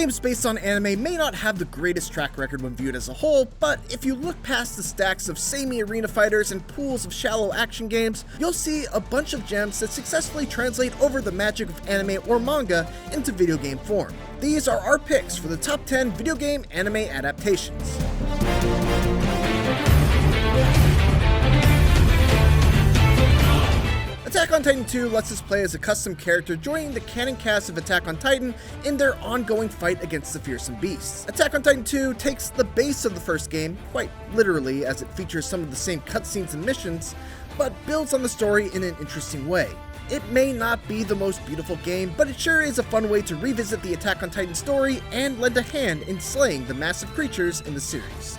Games based on anime may not have the greatest track record when viewed as a whole, but if you look past the stacks of samey arena fighters and pools of shallow action games, you'll see a bunch of gems that successfully translate over the magic of anime or manga into video game form. These are our picks for the top 10 video game anime adaptations. Attack on Titan 2 lets us play as a custom character joining the canon cast of Attack on Titan in their ongoing fight against the fearsome beasts. Attack on Titan 2 takes the base of the first game, quite literally as it features some of the same cutscenes and missions, but builds on the story in an interesting way. It may not be the most beautiful game, but it sure is a fun way to revisit the Attack on Titan story and lend a hand in slaying the massive creatures in the series.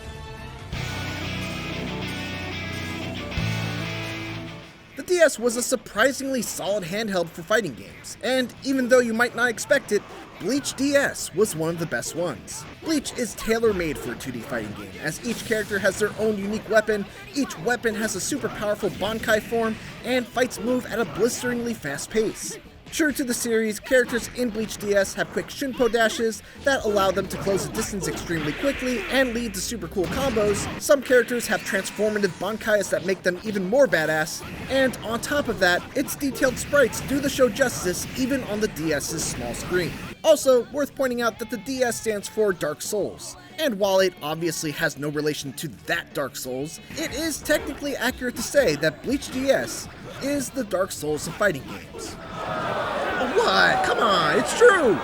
The DS was a surprisingly solid handheld for fighting games, and even though you might not expect it, Bleach DS was one of the best ones. Bleach is tailor-made for a 2D fighting game, as each character has their own unique weapon, each weapon has a super powerful Bankai form, and fights move at a blisteringly fast pace. True to the series, characters in Bleach DS have quick Shunpo dashes that allow them to close the distance extremely quickly and lead to super cool combos. Some characters have transformative Bankais that make them even more badass, and on top of that, its detailed sprites do the show justice even on the DS's small screen. Also, worth pointing out that the DS stands for Dark Souls, and while it obviously has no relation to that Dark Souls, it is technically accurate to say that Bleach DS is the Dark Souls of fighting games. What? Come on, it's true!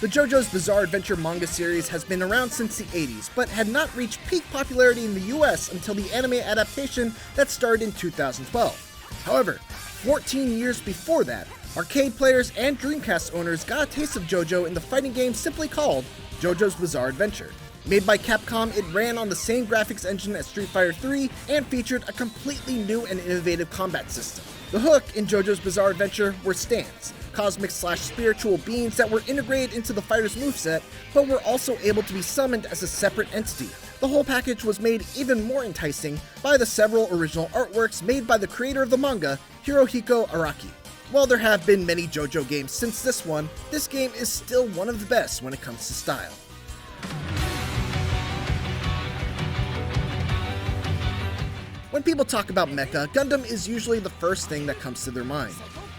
The Jojo's Bizarre Adventure manga series has been around since the 80s, but had not reached peak popularity in the US until the anime adaptation that started in 2012. However, 14 years before that, arcade players and Dreamcast owners got a taste of Jojo in the fighting game simply called Jojo's Bizarre Adventure. Made by Capcom, it ran on the same graphics engine as Street Fighter III and featured a completely new and innovative combat system. The hook in Jojo's Bizarre Adventure were stands, cosmic/spiritual beings that were integrated into the fighter's moveset, but were also able to be summoned as a separate entity. The whole package was made even more enticing by the several original artworks made by the creator of the manga, Hirohiko Araki. While there have been many JoJo games since this one, this game is still one of the best when it comes to style. When people talk about mecha, Gundam is usually the first thing that comes to their mind.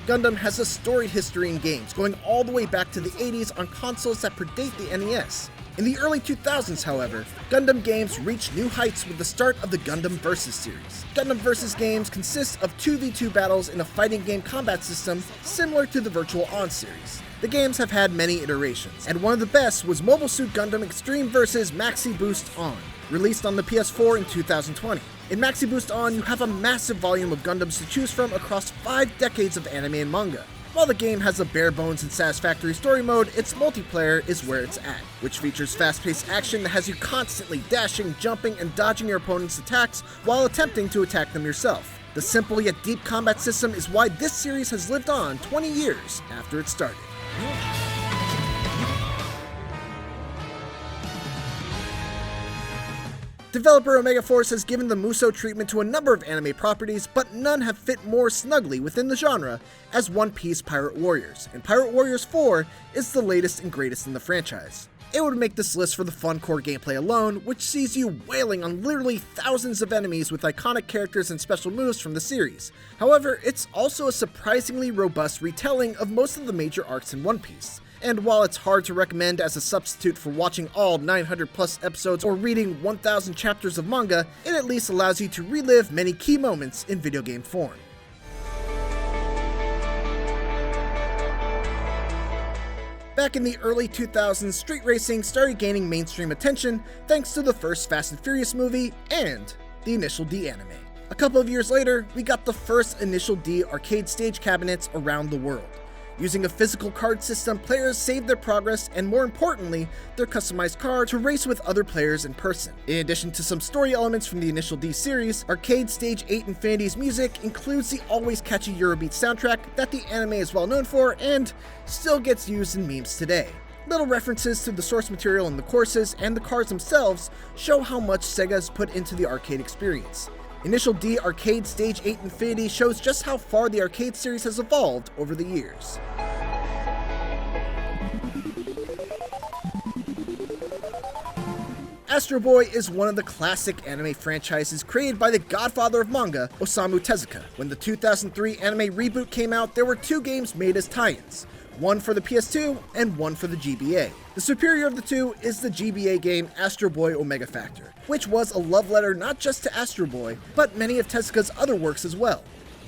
Gundam has a storied history in games, going all the way back to the 80s on consoles that predate the NES. In the early 2000s, however, Gundam games reached new heights with the start of the Gundam Versus series. Gundam Versus games consist of 2v2 battles in a fighting game combat system similar to the Virtual On series. The games have had many iterations, and one of the best was Mobile Suit Gundam Extreme vs. Maxi Boost On, released on the PS4 in 2020. In Maxi Boost On, you have a massive volume of Gundams to choose from across 5 decades of anime and manga. While the game has a bare bones and satisfactory story mode, its multiplayer is where it's at, which features fast-paced action that has you constantly dashing, jumping, and dodging your opponent's attacks while attempting to attack them yourself. The simple yet deep combat system is why this series has lived on 20 years after it started. Developer Omega Force has given the Musou treatment to a number of anime properties, but none have fit more snugly within the genre as One Piece Pirate Warriors, and Pirate Warriors 4 is the latest and greatest in the franchise. It would make this list for the fun core gameplay alone, which sees you wailing on literally thousands of enemies with iconic characters and special moves from the series. However, it's also a surprisingly robust retelling of most of the major arcs in One Piece. And while it's hard to recommend as a substitute for watching all 900 plus episodes or reading 1,000 chapters of manga, it at least allows you to relive many key moments in video game form. Back in the early 2000s, street racing started gaining mainstream attention thanks to the first Fast and Furious movie and the Initial D anime. A couple of years later, we got the first Initial D arcade stage cabinets around the world. Using a physical card system, players save their progress and, more importantly, their customized car to race with other players in person. In addition to some story elements from the Initial D series, Arcade Stage 8 Infinity's music includes the always catchy Eurobeat soundtrack that the anime is well known for and still gets used in memes today. Little references to the source material in the courses and the cars themselves show how much Sega has put into the arcade experience. Initial D Arcade Stage 8 Infinity shows just how far the arcade series has evolved over the years. Astro Boy is one of the classic anime franchises created by the godfather of manga, Osamu Tezuka. When the 2003 anime reboot came out, there were two games made as tie-ins, one for the PS2 and one for the GBA. The superior of the two is the GBA game Astro Boy Omega Factor, which was a love letter not just to Astro Boy, but many of Tezuka's other works as well.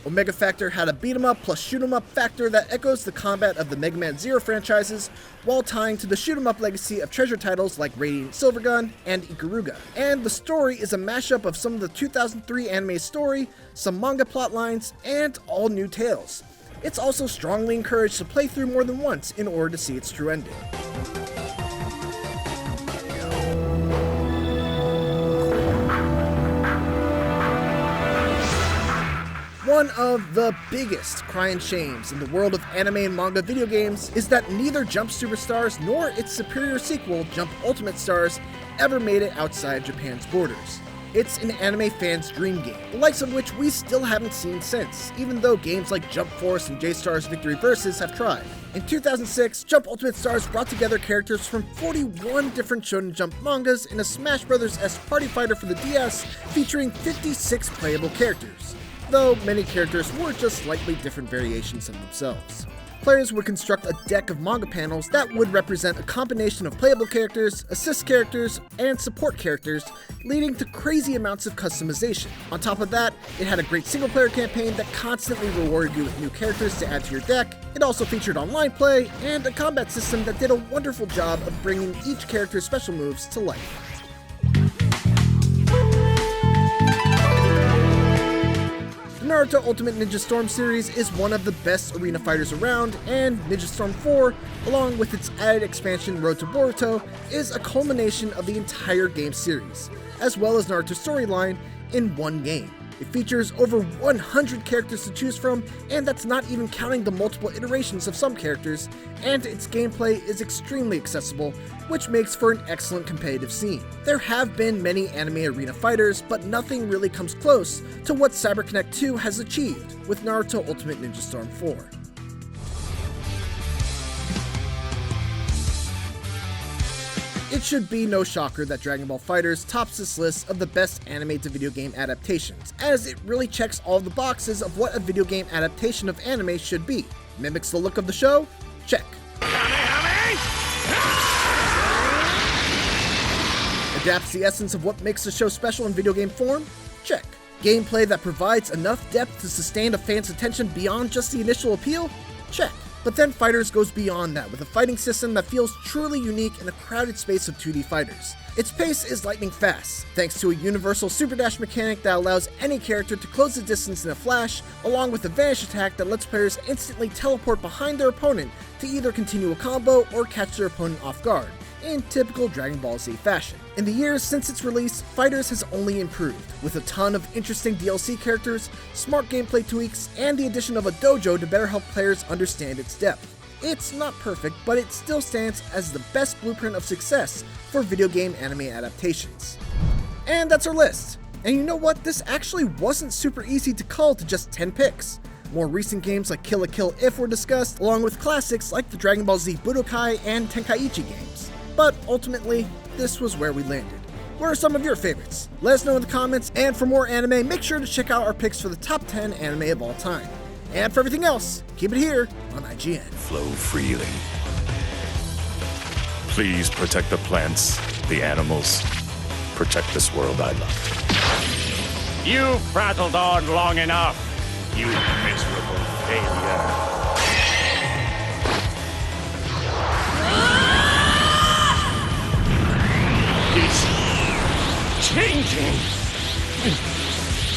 Omega Factor had a beat-em-up plus shoot-em-up factor that echoes the combat of the Mega Man Zero franchises, while tying to the shoot-em-up legacy of treasure titles like Radiant Silvergun and Ikaruga. And the story is a mashup of some of the 2003 anime story, some manga plotlines, and all new tales. It's also strongly encouraged to play through more than once in order to see its true ending. One of the biggest crying shames in the world of anime and manga video games is that neither Jump Superstars nor its superior sequel, Jump Ultimate Stars, ever made it outside Japan's borders. It's an anime fan's dream game, the likes of which we still haven't seen since, even though games like Jump Force and J-Star's Victory Versus have tried. In 2006, Jump Ultimate Stars brought together characters from 41 different Shonen Jump mangas in a Smash Bros.-esque party fighter for the DS, featuring 56 playable characters, though many characters were just slightly different variations of themselves. Players would construct a deck of manga panels that would represent a combination of playable characters, assist characters, and support characters, leading to crazy amounts of customization. On top of that, it had a great single-player campaign that constantly rewarded you with new characters to add to your deck. It also featured online play, and a combat system that did a wonderful job of bringing each character's special moves to life. The Naruto Ultimate Ninja Storm series is one of the best arena fighters around, and Ninja Storm 4, along with its added expansion Road to Boruto, is a culmination of the entire game series, as well as Naruto's storyline, in one game. It features over 100 characters to choose from, and that's not even counting the multiple iterations of some characters, and its gameplay is extremely accessible, which makes for an excellent competitive scene. There have been many anime arena fighters, but nothing really comes close to what CyberConnect 2 has achieved with Naruto Ultimate Ninja Storm 4. It should be no shocker that DragonBall FighterZ tops this list of the best anime to video game adaptations, as it really checks all the boxes of what a video game adaptation of anime should be. Mimics the look of the show? Check. Adapts the essence of what makes the show special in video game form? Check. Gameplay that provides enough depth to sustain a fan's attention beyond just the initial appeal? Check. But then FighterZ goes beyond that with a fighting system that feels truly unique in a crowded space of 2D fighters. Its pace is lightning fast, thanks to a universal super dash mechanic that allows any character to close the distance in a flash, along with a vanish attack that lets players instantly teleport behind their opponent to either continue a combo or catch their opponent off guard, in typical Dragon Ball Z fashion. In the years since its release, FighterZ has only improved, with a ton of interesting DLC characters, smart gameplay tweaks, and the addition of a dojo to better help players understand its depth. It's not perfect, but it still stands as the best blueprint of success for video game anime adaptations. And that's our list. And you know what? This actually wasn't super easy to cull to just 10 picks. More recent games like Kill la Kill If were discussed, along with classics like the Dragon Ball Z Budokai and Tenkaichi games. But ultimately, this was where we landed. What are some of your favorites? Let us know in the comments, and for more anime, make sure to check out our picks for the top 10 anime of all time. And for everything else, keep it here on IGN. Flow freely. Please protect the plants, the animals. Protect this world I love. You've prattled on long enough, you miserable failure.